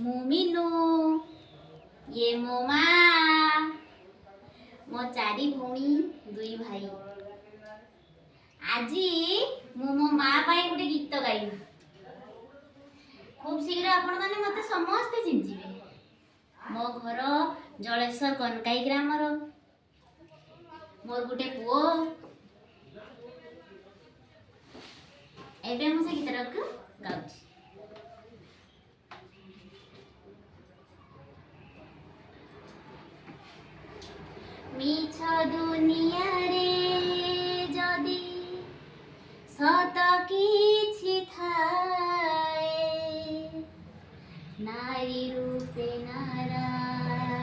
ମୁଁ ମିନୁ, ये ମୋ ମାଆ, ମୋ 4 ଭଉଣୀ 2 ଭାଇ। ଆଜି ମୁଁ ମୋ ମାଆ ପାଇଁ ଗୋଟେ ଗୀତ ଗାଇବି। ଖୁବ୍ ଶୀଘ୍ର ଆପଣମାନେ ମୋତେ ସମସ୍ତେ ଚିହ୍ନିଯିବେ। ମୋ ଘର ଜଳେଶ୍ୱର କନକାଇ ଗ୍ରାମର। ମୋର ଗୋଟେ ପୁଅ। ଏବେ ମୁଁ ସେ ଗୀତଟାକୁ ଗାଉଛି। ମିଛ ଦୁନିଆରେ ଯଦି ସତ କିଛି ଥାଏ, ନାରୀ ରୂପେ ନାରାୟଣୀ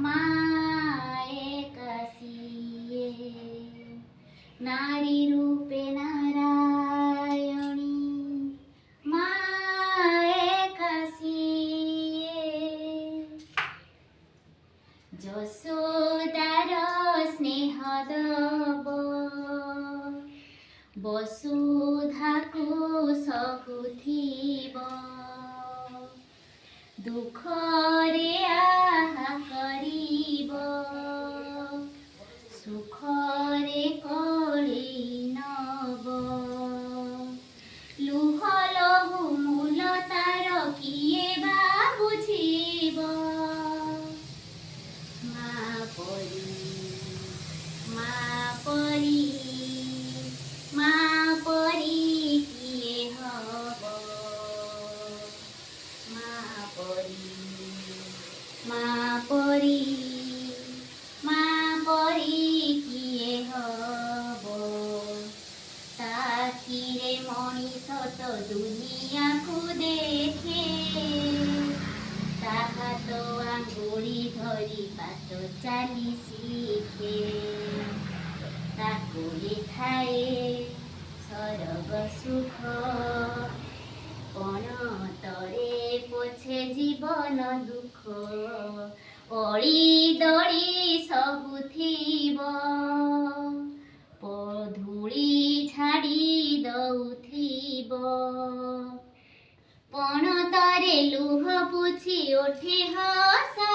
ମା' ଏକା ସିଏ। ନାରୀ ରୂପେ ନାରାୟଣୀ ମା' ଏକା ସିଏ। ଯଶୋଦାର ସ୍ନେହ ଦବ, ବସୁଧାକୁ ସହୁଥିବ, ଦୁଃଖରେ ଆହା କରିବ, ସୁଖରେ କୋଳି ନବ। ଲୁହ ଲହୁ ମୂଲ ତାର କିଏ ବା ବୁଝିବ। ମା' ପରି, ମା' ପରି, ମା' ପରି କିଏ ହବ। ମା' ପରି, ମା' ପରି, ମା' ପରି କିଏ ହବ। ତା ଆଖିରେ ମଣିଷ ତ ଦୁନିଆକୁ ଦେଖେ, ତା ହାତ ଆଙ୍ଗୁଳି ଧରି ବାଟ ଚାଲି ଶିଖେ। ତା କୋଳେ ଥାଏ ସରଗ ସୁଖ, ପଣତରେ ପଛେ ଜୀବନ ଦୁଃଖ। ଅଳି ଦଳି ସହୁଥିବ, ଧୂଳି ଛାଡ଼ି ଦଉଥିବ, ପଣତରେ ଲୁହ ପୋଛି ଓଠେ ହସ